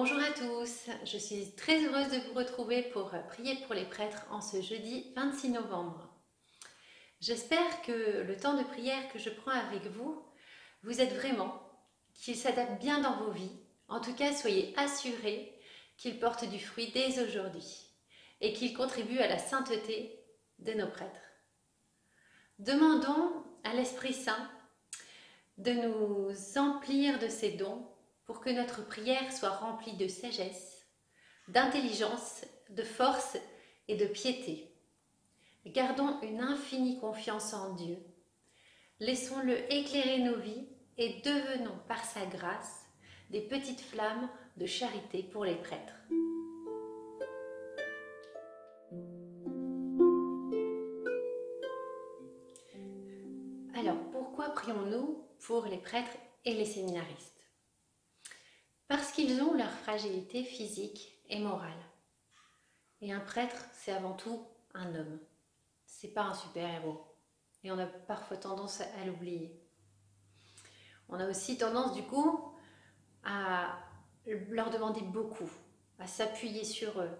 Bonjour à tous, je suis très heureuse de vous retrouver pour prier pour les prêtres en ce jeudi 26 novembre. J'espère que le temps de prière que je prends avec vous, vous aide vraiment, qu'il s'adapte bien dans vos vies. En tout cas, soyez assurés qu'il porte du fruit dès aujourd'hui et qu'il contribue à la sainteté de nos prêtres. Demandons à l'Esprit Saint de nous emplir de ses dons pour que notre prière soit remplie de sagesse, d'intelligence, de force et de piété. Gardons une infinie confiance en Dieu. Laissons-le éclairer nos vies et devenons par sa grâce des petites flammes de charité pour les prêtres. Alors, pourquoi prions-nous pour les prêtres et les séminaristes? Parce qu'ils ont leur fragilité physique et morale. Et un prêtre, c'est avant tout un homme. C'est pas un super-héros. Et on a parfois tendance à l'oublier. On a aussi tendance du coup à leur demander beaucoup, à s'appuyer sur eux,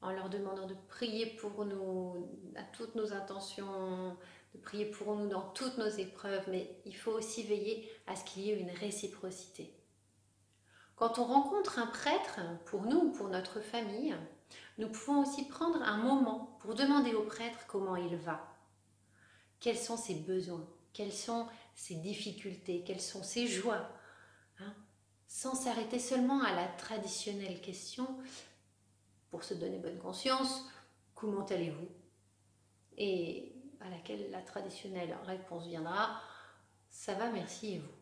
en leur demandant de prier pour nous, à toutes nos intentions, de prier pour nous dans toutes nos épreuves, mais il faut aussi veiller à ce qu'il y ait une réciprocité. Quand on rencontre un prêtre, pour nous ou pour notre famille, nous pouvons aussi prendre un moment pour demander au prêtre comment il va. Quels sont ses besoins? Quelles sont ses difficultés? Quelles sont ses joies? Sans s'arrêter seulement à la traditionnelle question, pour se donner bonne conscience, comment allez-vous? Et à laquelle la traditionnelle réponse viendra, ça va, merci, et vous?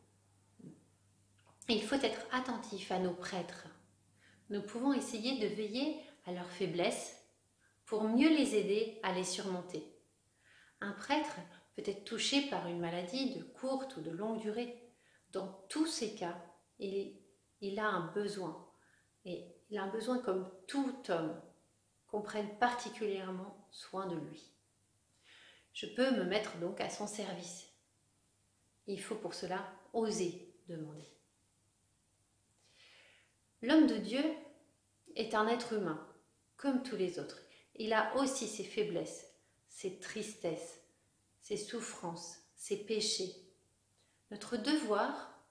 Il faut être attentif à nos prêtres. Nous pouvons essayer de veiller à leurs faiblesses pour mieux les aider à les surmonter. Un prêtre peut être touché par une maladie de courte ou de longue durée. Dans tous ces cas, il a un besoin. Et il a un besoin comme tout homme qu'on prenne particulièrement soin de lui. Je peux me mettre donc à son service. Il faut pour cela oser demander. L'homme de Dieu est un être humain, comme tous les autres. Il a aussi ses faiblesses, ses tristesses, ses souffrances, ses péchés. Notre devoir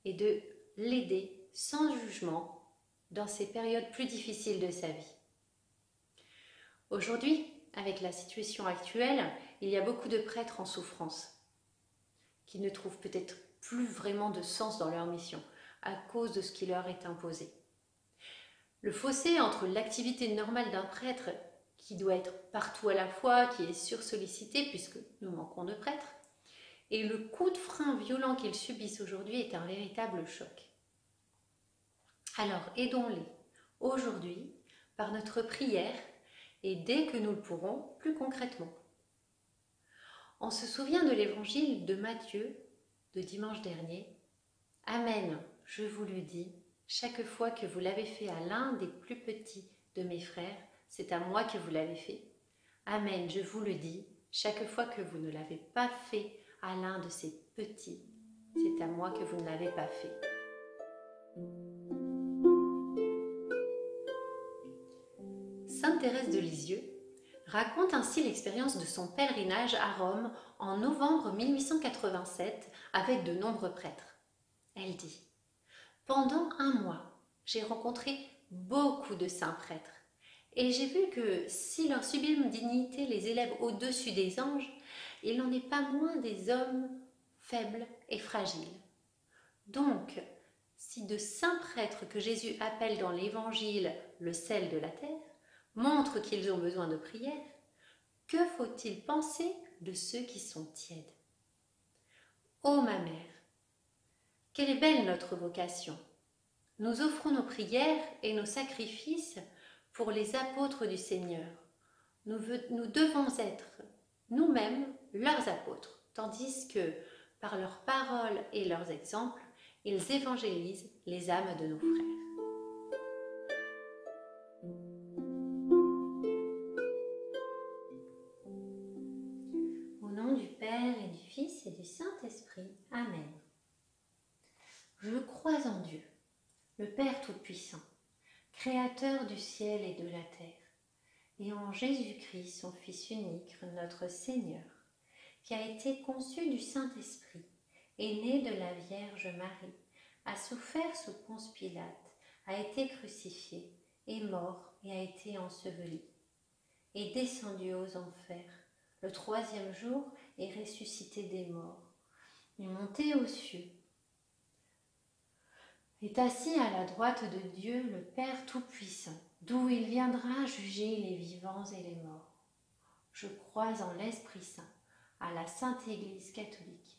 est de l'aider sans jugement dans ces périodes plus difficiles de sa vie. Aujourd'hui, avec la situation actuelle, il y a beaucoup de prêtres en souffrance qui ne trouvent peut-être plus vraiment de sens dans leur mission à cause de ce qui leur est imposé. Le fossé entre l'activité normale d'un prêtre qui doit être partout à la fois, qui est sursollicité puisque nous manquons de prêtres, et le coup de frein violent qu'ils subissent aujourd'hui est un véritable choc. Alors aidons-les aujourd'hui par notre prière et dès que nous le pourrons, plus concrètement. On se souvient de l'évangile de Matthieu de dimanche dernier. Amen, je vous le dis, chaque fois que vous l'avez fait à l'un des plus petits de mes frères, c'est à moi que vous l'avez fait. Amen, je vous le dis, chaque fois que vous ne l'avez pas fait à l'un de ces petits, c'est à moi que vous ne l'avez pas fait. Sainte Thérèse de Lisieux raconte ainsi l'expérience de son pèlerinage à Rome en novembre 1887 avec de nombreux prêtres. Elle dit « Pendant un mois, j'ai rencontré beaucoup de saints prêtres et j'ai vu que si leur sublime dignité les élève au-dessus des anges, il n'en est pas moins des hommes faibles et fragiles. Donc, si de saints prêtres que Jésus appelle dans l'Évangile le sel de la terre, montrent qu'ils ont besoin de prière, que faut-il penser de ceux qui sont tièdes? Ô ma mère, quelle est belle notre vocation! Nous offrons nos prières et nos sacrifices pour les apôtres du Seigneur. Nous devons être nous-mêmes leurs apôtres, tandis que, par leurs paroles et leurs exemples, ils évangélisent les âmes de nos frères. Au nom du Père et du Fils et du Saint-Esprit. Amen. Je crois en Dieu, le Père Tout-Puissant, Créateur du ciel et de la terre, et en Jésus-Christ, son Fils unique, notre Seigneur, qui a été conçu du Saint-Esprit, est né de la Vierge Marie, a souffert sous Ponce Pilate, a été crucifié, est mort et a été enseveli, est descendu aux enfers, le troisième jour est ressuscité des morts, est monté aux cieux, est assis à la droite de Dieu le Père Tout-Puissant, d'où il viendra juger les vivants et les morts. Je crois en l'Esprit Saint, à la Sainte Église catholique,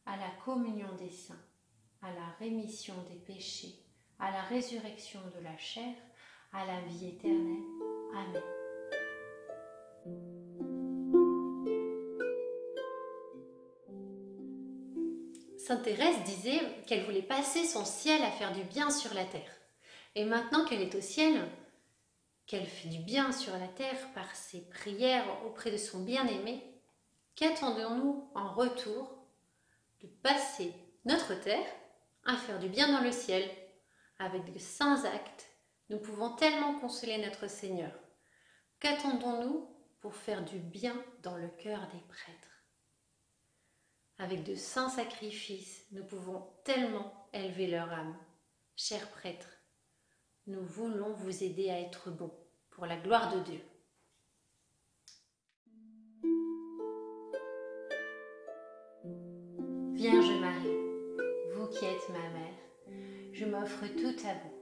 à la communion des saints, à la rémission des péchés, à la résurrection de la chair, à la vie éternelle. Amen. Sainte Thérèse disait qu'elle voulait passer son ciel à faire du bien sur la terre. Et maintenant qu'elle est au ciel, qu'elle fait du bien sur la terre par ses prières auprès de son bien-aimé, qu'attendons-nous en retour de passer notre terre à faire du bien dans le ciel? Avec de saints actes, nous pouvons tellement consoler notre Seigneur. Qu'attendons-nous pour faire du bien dans le cœur des prêtres? Avec de saints sacrifices, nous pouvons tellement élever leur âme. Chers prêtres, nous voulons vous aider à être bons pour la gloire de Dieu. Vierge Marie, vous qui êtes ma mère, je m'offre tout à vous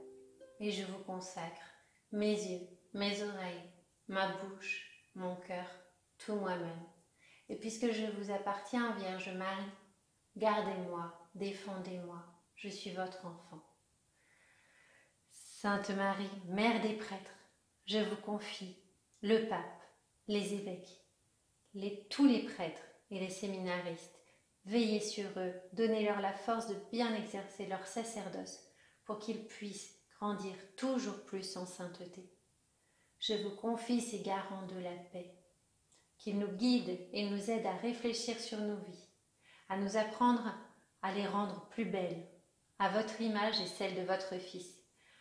et je vous consacre mes yeux, mes oreilles, ma bouche, mon cœur, tout moi-même. Et puisque je vous appartiens, Vierge Marie, gardez-moi, défendez-moi, je suis votre enfant. Sainte Marie, Mère des prêtres, je vous confie le pape, les évêques, tous les prêtres et les séminaristes. Veillez sur eux, donnez-leur la force de bien exercer leur sacerdoce pour qu'ils puissent grandir toujours plus en sainteté. Je vous confie ces garants de la paix, qu'ils nous guident et nous aident à réfléchir sur nos vies, à nous apprendre à les rendre plus belles, à votre image et celle de votre Fils,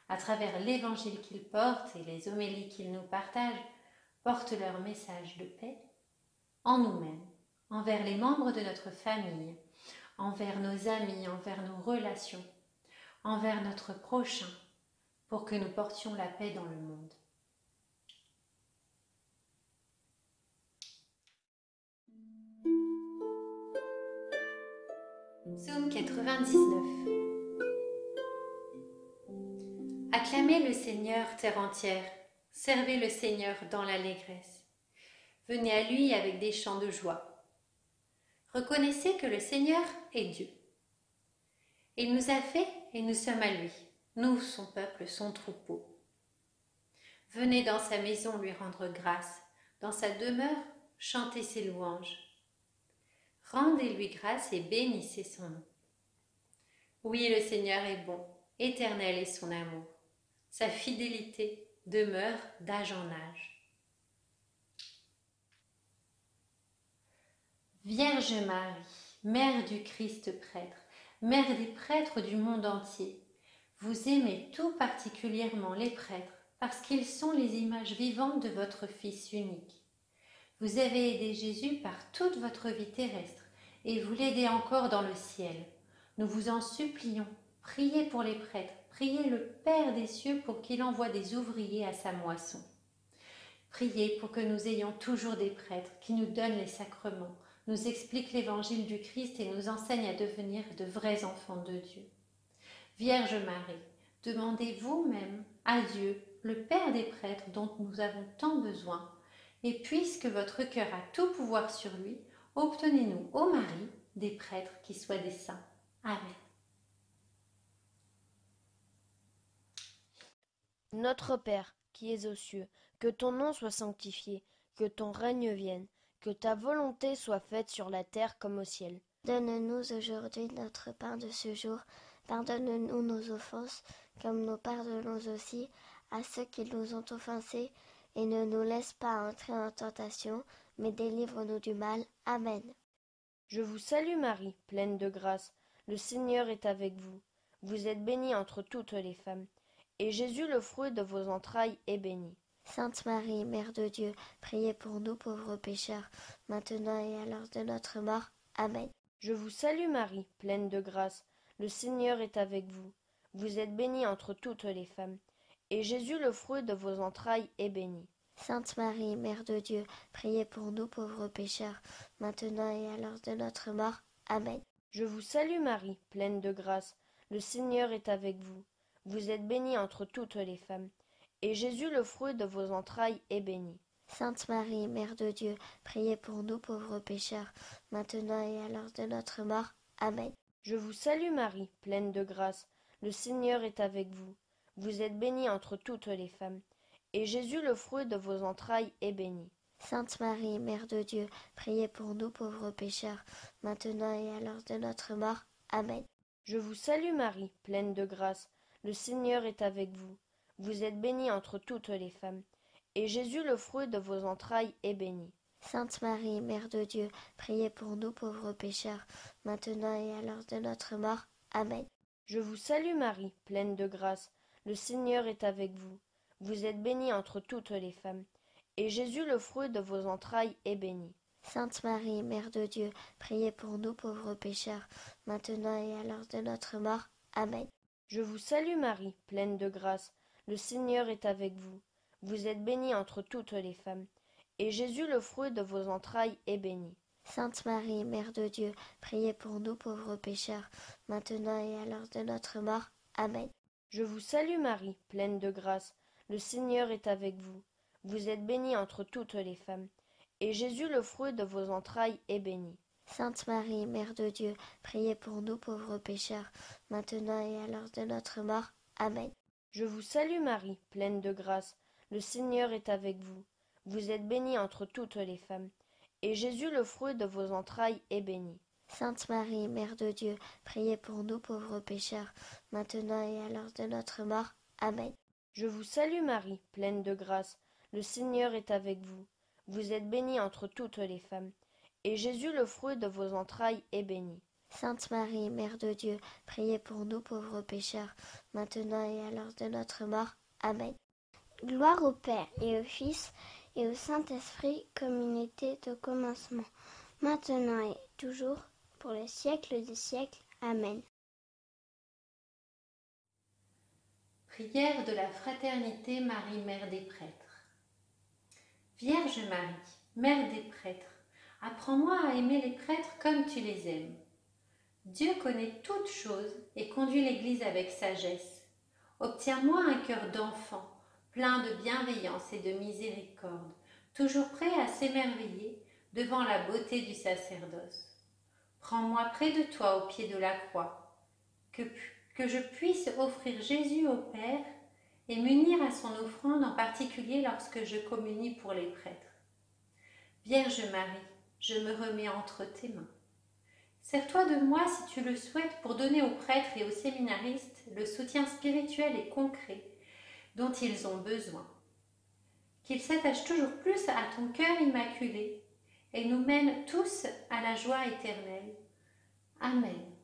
à travers l'évangile qu'ils portent et les homélies qu'ils nous partagent, portent leur message de paix en nous-mêmes, envers les membres de notre famille, envers nos amis, envers nos relations, envers notre prochain, pour que nous portions la paix dans le monde. Psaume 99. Acclamez le Seigneur, terre entière, servez le Seigneur dans l'allégresse. Venez à lui avec des chants de joie. Reconnaissez que le Seigneur est Dieu. Il nous a fait et nous sommes à lui, nous, son peuple, son troupeau. Venez dans sa maison lui rendre grâce, dans sa demeure chantez ses louanges. Rendez-lui grâce et bénissez son nom. Oui, le Seigneur est bon, éternel est son amour. Sa fidélité demeure d'âge en âge. Vierge Marie, Mère du Christ prêtre, Mère des prêtres du monde entier, vous aimez tout particulièrement les prêtres parce qu'ils sont les images vivantes de votre Fils unique. Vous avez aidé Jésus par toute votre vie terrestre et vous l'aidez encore dans le ciel. Nous vous en supplions, priez pour les prêtres, priez le Père des cieux pour qu'il envoie des ouvriers à sa moisson. Priez pour que nous ayons toujours des prêtres qui nous donnent les sacrements, nous expliquent l'évangile du Christ et nous enseignent à devenir de vrais enfants de Dieu. Vierge Marie, demandez vous-même à Dieu, le Père des prêtres dont nous avons tant besoin, et puisque votre cœur a tout pouvoir sur lui, obtenez-nous, ô Marie, des prêtres qui soient des saints. Amen. Notre Père, qui es aux cieux, que ton nom soit sanctifié, que ton règne vienne, que ta volonté soit faite sur la terre comme au ciel. Donne-nous aujourd'hui notre pain de ce jour. Pardonne-nous nos offenses, comme nous pardonnons aussi à ceux qui nous ont offensés, et ne nous laisse pas entrer en tentation, mais délivre-nous du mal. Amen. Je vous salue Marie, pleine de grâce. Le Seigneur est avec vous. Vous êtes bénie entre toutes les femmes, et Jésus, le fruit de vos entrailles, est béni. Sainte Marie, Mère de Dieu, priez pour nous pauvres pécheurs, maintenant et à l'heure de notre mort. Amen. Je vous salue Marie, pleine de grâce, le Seigneur est avec vous. Vous êtes bénie entre toutes les femmes, et Jésus, le fruit de vos entrailles, est béni. Sainte Marie, Mère de Dieu, priez pour nous pauvres pécheurs, maintenant et à l'heure de notre mort. Amen. Je vous salue Marie, pleine de grâce, le Seigneur est avec vous. Vous êtes bénie entre toutes les femmes, et Jésus, le fruit de vos entrailles, est béni. Sainte Marie, Mère de Dieu, priez pour nous pauvres pécheurs, maintenant et à l'heure de notre mort. Amen. Je vous salue Marie, pleine de grâce, le Seigneur est avec vous. Vous êtes bénie entre toutes les femmes, et Jésus, le fruit de vos entrailles, est béni. Sainte Marie, Mère de Dieu, priez pour nous pauvres pécheurs, maintenant et à l'heure de notre mort. Amen. Je vous salue Marie, pleine de grâce, le Seigneur est avec vous. Vous êtes bénie entre toutes les femmes, et Jésus, le fruit de vos entrailles, est béni. Sainte Marie, Mère de Dieu, priez pour nous pauvres pécheurs, maintenant et à l'heure de notre mort. Amen. Je vous salue Marie, pleine de grâce, le Seigneur est avec vous. Vous êtes bénie entre toutes les femmes, et Jésus, le fruit de vos entrailles, est béni. Sainte Marie, Mère de Dieu, priez pour nous pauvres pécheurs, maintenant et à l'heure de notre mort. Amen. Je vous salue Marie, pleine de grâce, le Seigneur est avec vous. Vous êtes bénie entre toutes les femmes, et Jésus, le fruit de vos entrailles, est béni. Sainte Marie, Mère de Dieu, priez pour nous pauvres pécheurs, maintenant et à l'heure de notre mort. Amen. Je vous salue Marie, pleine de grâce, le Seigneur est avec vous. Vous êtes bénie entre toutes les femmes, et Jésus, le fruit de vos entrailles, est béni. Sainte Marie, Mère de Dieu, priez pour nous pauvres pécheurs, maintenant et à l'heure de notre mort. Amen. Je vous salue Marie, pleine de grâce, le Seigneur est avec vous. Vous êtes bénie entre toutes les femmes, et Jésus, le fruit de vos entrailles, est béni. Sainte Marie, Mère de Dieu, priez pour nous pauvres pécheurs, maintenant et à l'heure de notre mort. Amen. Je vous salue Marie, pleine de grâce, le Seigneur est avec vous. Vous êtes bénie entre toutes les femmes, et Jésus, le fruit de vos entrailles, est béni. Sainte Marie, Mère de Dieu, priez pour nous pauvres pécheurs, maintenant et à l'heure de notre mort. Amen. Gloire au Père et au Fils et au Saint-Esprit, comme il était au commencement, maintenant et toujours, pour les siècles des siècles. Amen. Prière de la Fraternité Marie, Mère des prêtres. Vierge Marie, Mère des prêtres, apprends-moi à aimer les prêtres comme tu les aimes. Dieu connaît toutes choses et conduit l'Église avec sagesse. Obtiens-moi un cœur d'enfant, plein de bienveillance et de miséricorde, toujours prêt à s'émerveiller devant la beauté du sacerdoce. Prends-moi près de toi au pied de la croix, que je puisse offrir Jésus au Père et m'unir à son offrande, en particulier lorsque je communie pour les prêtres. Vierge Marie, je me remets entre tes mains. Sers-toi de moi si tu le souhaites pour donner aux prêtres et aux séminaristes le soutien spirituel et concret dont ils ont besoin. Qu'ils s'attachent toujours plus à ton cœur immaculé et nous mènent tous à la joie éternelle. Amen.